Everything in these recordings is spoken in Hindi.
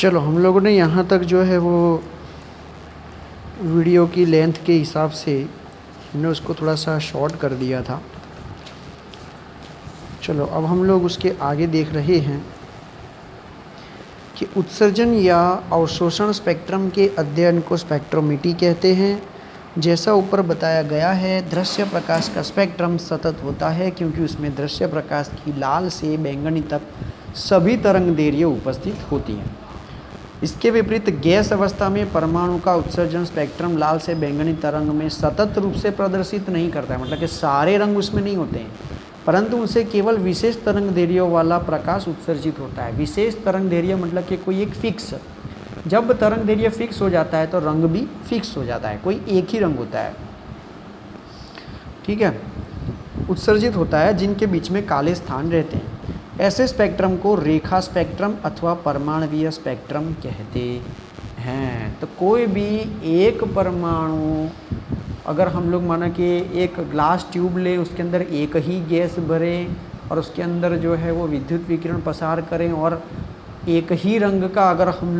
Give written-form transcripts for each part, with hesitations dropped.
चलो हम लोगों ने यहाँ तक जो है वो वीडियो की लेंथ के हिसाब से हमने उसको थोड़ा सा शॉर्ट कर दिया था। चलो अब हम लोग उसके आगे देख रहे हैं कि उत्सर्जन या अवशोषण स्पेक्ट्रम के अध्ययन को स्पेक्ट्रोमीट्री कहते हैं। जैसा ऊपर बताया गया है, दृश्य प्रकाश का स्पेक्ट्रम सतत होता है क्योंकि उसमें दृश्य प्रकाश की लाल से बैंगनी तक सभी तरंग दैर्घ्य उपस्थित होती हैं। इसके विपरीत गैस अवस्था में परमाणु का उत्सर्जन स्पेक्ट्रम लाल से बैंगनी तरंग में सतत रूप से प्रदर्शित नहीं करता है, मतलब कि सारे रंग उसमें नहीं होते हैं, परंतु उनसे केवल विशेष तरंग दैर्घ्य वाला प्रकाश उत्सर्जित होता है। विशेष तरंग दैर्घ्य मतलब कि कोई एक फिक्स, जब तरंग दैर्घ्य फिक्स हो जाता है तो रंग भी फिक्स हो जाता है, कोई एक ही रंग होता है, ठीक है, उत्सर्जित होता है, जिनके बीच में काले स्थान रहते हैं। ऐसे स्पेक्ट्रम को रेखा स्पेक्ट्रम अथवा परमाणुवीय स्पेक्ट्रम कहते हैं। तो कोई भी एक परमाणु, अगर हम लोग माना कि एक ग्लास ट्यूब ले, उसके अंदर एक ही गैस भरें और उसके अंदर जो है वो विद्युत विकिरण प्रसार करें और एक ही रंग का अगर हम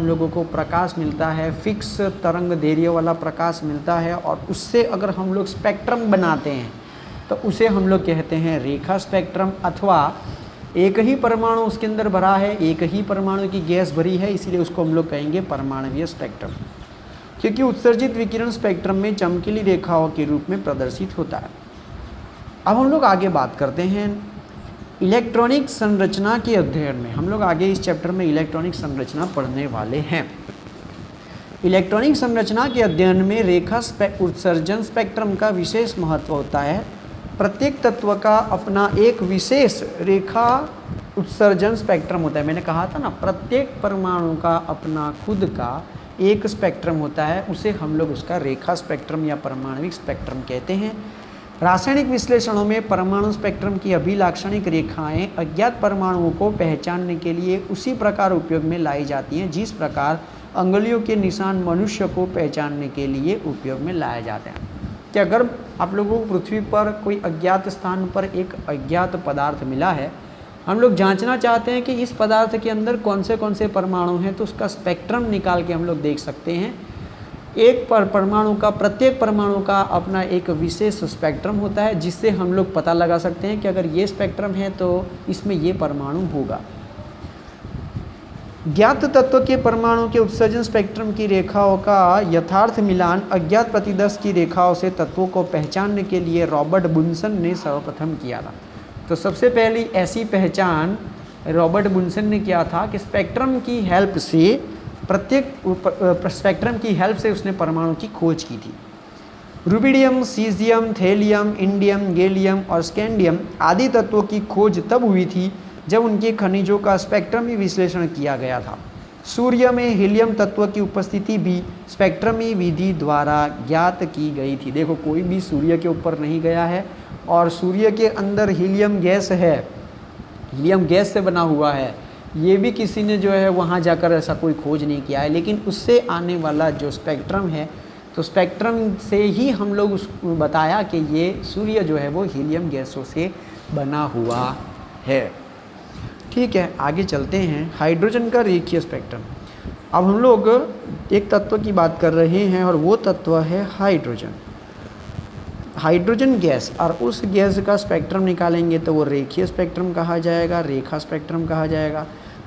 लोगों को प्रकाश मिलता है, फिक्स तरंग दैर्घ्य वाला प्रकाश मिलता है और उससे अगर हम लोग स्पेक्ट्रम बनाते हैं तो उसे हम लोग कहते हैं रेखा स्पेक्ट्रम। अथवा एक ही परमाणु उसके अंदर भरा है, एक ही परमाणु की गैस भरी है, इसीलिए उसको हम लोग कहेंगे परमाणुवीय स्पेक्ट्रम, क्योंकि उत्सर्जित विकिरण स्पेक्ट्रम में चमकीली रेखाओं के रूप में प्रदर्शित होता है। अब हम लोग आगे बात करते हैं इलेक्ट्रॉनिक संरचना के अध्ययन में। हम लोग आगे इस चैप्टर में इलेक्ट्रॉनिक संरचना पढ़ने वाले हैं। इलेक्ट्रॉनिक संरचना के अध्ययन में रेखा उत्सर्जन स्पेक्ट्रम का विशेष महत्व होता है। प्रत्येक तत्व का अपना एक विशेष रेखा उत्सर्जन स्पेक्ट्रम होता है। मैंने कहा था ना, प्रत्येक परमाणु का अपना खुद का एक स्पेक्ट्रम होता है, उसे हम लोग उसका रेखा स्पेक्ट्रम या परमाणुविक स्पेक्ट्रम कहते हैं। रासायनिक विश्लेषणों में परमाणु स्पेक्ट्रम की अभिलाक्षणिक रेखाएं अज्ञात परमाणुओं को पहचानने के लिए उसी प्रकार उपयोग में लाई जाती हैं जिस प्रकार अंगुलियों के निशान मनुष्य को पहचानने के लिए उपयोग में लाए जाते हैं। कि अगर आप लोगों को पृथ्वी पर कोई अज्ञात स्थान पर एक अज्ञात पदार्थ मिला है, हम लोग जांचना चाहते हैं कि इस पदार्थ के अंदर कौन से परमाणु हैं, तो उसका स्पेक्ट्रम निकाल के हम लोग देख सकते हैं। प्रत्येक परमाणु का अपना एक विशेष स्पेक्ट्रम होता है, जिससे हम लोग पता लगा सकते हैं कि अगर ये स्पेक्ट्रम है तो इसमें ये परमाणु होगा। ज्ञात तत्व के परमाणु के उत्सर्जन स्पेक्ट्रम की रेखाओं का यथार्थ मिलान अज्ञात प्रतिदर्श की रेखाओं से तत्वों को पहचानने के लिए रॉबर्ट बुन्सन ने सर्वप्रथम किया था। तो सबसे पहली ऐसी पहचान रॉबर्ट बुन्सन ने किया था कि स्पेक्ट्रम की हेल्प से उसने परमाणु की खोज की थी। Rubidium, caesium, thallium, indium, gallium और स्कैंडियम आदि तत्वों की खोज तब हुई थी जब उनके खनिजों का स्पेक्ट्रमी विश्लेषण किया गया था। सूर्य में हीलियम तत्व की उपस्थिति भी स्पेक्ट्रमी विधि द्वारा ज्ञात की गई थी। देखो, कोई भी सूर्य के ऊपर नहीं गया है और सूर्य के अंदर हीलियम गैस है, हीलियम गैस से बना हुआ है, ये भी किसी ने जो है वहाँ जाकर ऐसा कोई खोज नहीं किया है। लेकिन उससे आने वाला जो स्पेक्ट्रम है, तो स्पेक्ट्रम से ही हम लोग उसको बताया कि ये सूर्य जो है वो हीलियम गैसों से बना हुआ है। ठीक है, आगे चलते हैं। हाइड्रोजन का रेखीय स्पेक्ट्रम। अब हम लोग एक तत्व की बात कर रहे हैं और वो तत्व है हाइड्रोजन। हाइड्रोजन गैस, और उस गैस का स्पेक्ट्रम निकालेंगे तो वो रेखीय स्पेक्ट्रम कहा जाएगा, रेखा स्पेक्ट्रम कहा जाएगा।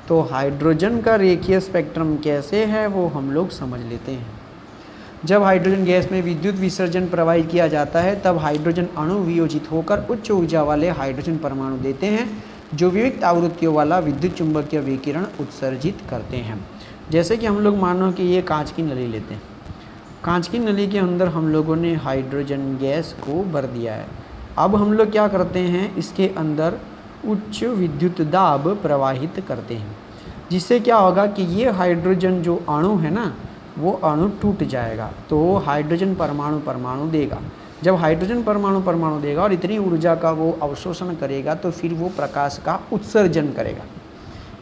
तो हाइड्रोजन का रेखीय स्पेक्ट्रम कैसे है वो हम लोग समझ लेते हैं। जब हाइड्रोजन गैस में विद्युत विसर्जन प्रवाहित किया जाता है तब हाइड्रोजन अणु वियोजित होकर उच्च ऊर्जा वाले हाइड्रोजन परमाणु देते हैं जो विविध आवृत्तियों वाला विद्युत चुंबकीय विकिरण उत्सर्जित करते हैं। जैसे कि हम लोग मानो कि ये कांच की नली लेते हैं, कांच की नली के अंदर हम लोगों ने हाइड्रोजन गैस को भर दिया है। अब हम लोग क्या करते हैं, इसके अंदर उच्च विद्युत दाब प्रवाहित करते हैं, जिससे क्या होगा कि ये हाइड्रोजन जो अणु है ना, वो अणु टूट जाएगा, तो हाइड्रोजन परमाणु देगा। जब हाइड्रोजन परमाणु देगा और इतनी ऊर्जा का वो अवशोषण करेगा तो फिर वो प्रकाश का उत्सर्जन करेगा।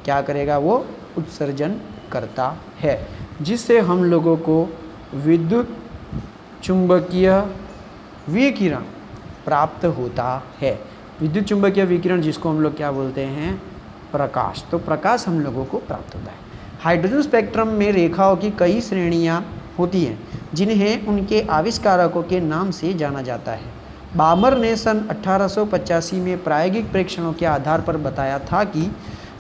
क्या करेगा? वो उत्सर्जन करता है, जिससे हम लोगों को विद्युत चुंबकीय विकिरण प्राप्त होता है। विद्युत चुंबकीय विकिरण जिसको हम लोग क्या बोलते हैं? प्रकाश, तो प्रकाश हम लोगों को प्राप्त होता है। हाइड्रोजन स्पेक्ट्रम में रेखाओं की कई श्रेणियां होती हैं जिन्हें उनके आविष्कारकों के नाम से जाना जाता है। बामर ने सन 1885 में प्रायोगिक परीक्षणों के आधार पर बताया था कि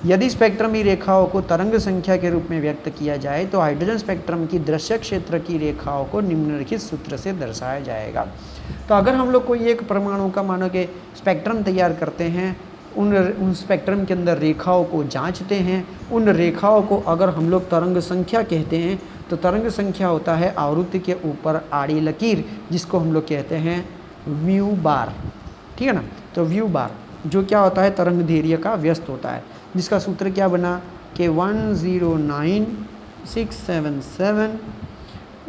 यदि स्पेक्ट्रमी रेखाओं को तरंग संख्या के रूप में व्यक्त किया जाए तो हाइड्रोजन स्पेक्ट्रम की दृश्य क्षेत्र की रेखाओं को निम्नलिखित सूत्र से दर्शाया जाएगा। तो अगर हम लोग कोई एक परमाणु का मानो कि स्पेक्ट्रम तैयार करते हैं, उन स्पेक्ट्रम के अंदर रेखाओं को जांचते हैं, उन रेखाओं को अगर हम लोग तरंग संख्या कहते हैं तो तरंग संख्या होता है आवृत्ति के ऊपर आड़ी लकीर, जिसको हम लोग कहते हैं म्यू बार, ठीक है ना। तो म्यू बार जो क्या होता है तरंग दैर्घ्य का व्यस्त होता है, जिसका सूत्र क्या बना कि 109677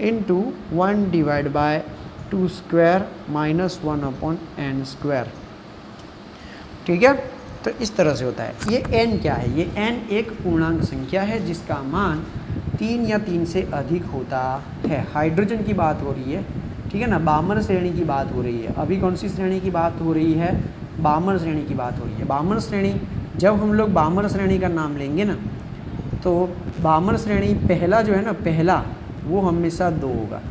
into 1 divide by 2 square minus 1/n square, ठीक है। तो इस तरह से होता है। ये n क्या है, ये n एक पूर्णांक संख्या है जिसका मान 3 या 3 से अधिक होता है। हाइड्रोजन की बात हो रही है, ठीक है ना, बामर श्रेणी की बात हो रही है। अभी कौन सी श्रेणी की बात हो रही है, बामर श्रेणी की बात हो रही है। बामर श्रेणी, जब हम लोग बामर श्रेणी का नाम लेंगे ना, तो बामर श्रेणी पहला जो है ना, पहला वो हमेशा 2 होगा,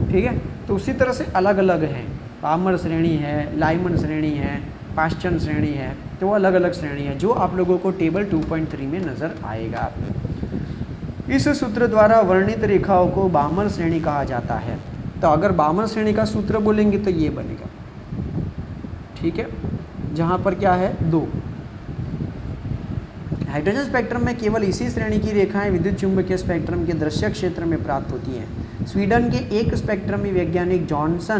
ठीक है। तो उसी तरह से अलग अलग हैं, बामर श्रेणी है, लाइमन श्रेणी है, पाश्चन श्रेणी है, तो वो अलग अलग श्रेणी है जो आप लोगों को टेबल 2.3 में नज़र आएगा। इस सूत्र द्वारा वर्णित रेखाओं को बामर श्रेणी कहा जाता है। तो अगर बामर श्रेणी का सूत्र बोलेंगे तो ये बनेगा, ठीक है, जहाँ पर क्या है 2। हाइड्रोजन स्पेक्ट्रम में केवल इसी श्रेणी की रेखाएं विद्युत चुंबकीय स्पेक्ट्रम के दृश्य क्षेत्र में प्राप्त होती हैं। स्वीडन के एक स्पेक्ट्रमी वैज्ञानिक जोहान्स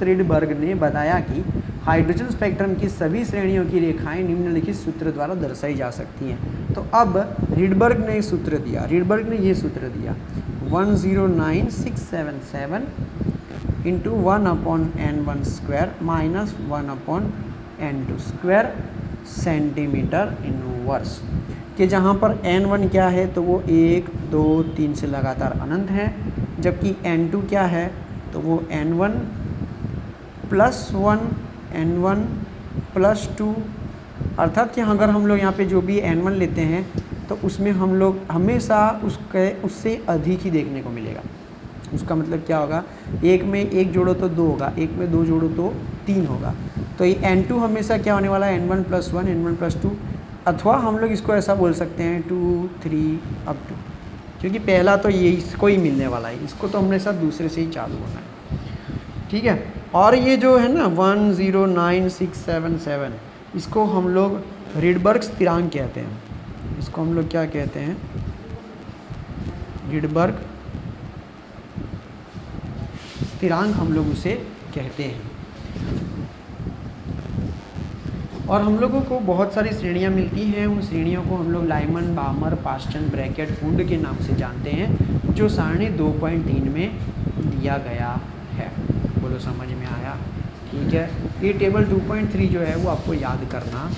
रिडबर्ग ने बताया कि हाइड्रोजन स्पेक्ट्रम की सभी श्रेणियों की रेखाएं निम्नलिखित सूत्र द्वारा दर्शाई जा सकती हैं। तो अब रिडबर्ग ने सूत्र दिया, रिडबर्ग ने ये सूत्र दिया 109677 into 1/n1 square minus 1/n2 square centimetre inverse, कि जहाँ पर n1 क्या है तो वो 1 2 3 से लगातार अनंत है, जबकि n2 क्या है तो वो n1 प्लस 1 n1 प्लस 2, अर्थात कि अगर हम लोग यहाँ पे जो भी n1 लेते हैं तो उसमें हम लोग हमेशा उससे अधिक ही देखने को मिलेगा। उसका मतलब क्या होगा, एक में 1 जोड़ो तो 2 होगा, एक में 2 जोड़ो तो 3 होगा। तो ये n2 हमेशा क्या होने वाला है n1 प्लस 1 n1 प्लस 2, अथवा हम लोग इसको ऐसा बोल सकते हैं 2 3 अप टू, क्योंकि पहला तो ये इसको ही मिलने वाला है, इसको तो हमेशा दूसरे से ही चालू होना है, ठीक है। और ये जो है ना 109677, इसको हम लोग रिडबर्ग स्थिरांक कहते हैं। इसको हम लोग क्या कहते हैं, रिडबर्ग स्थिरांक हम लोग उसे कहते हैं। और हम लोगों को बहुत सारी श्रेणियां मिलती हैं, उन श्रेणियों को हम लोग लाइमन, बामर, पाश्चन, ब्रैकेट, फुंड के नाम से जानते हैं, जो सारणी 2.3 में दिया गया है। बोलो समझ में आया, ठीक है। ये टेबल 2.3 जो है वो आपको याद करना है।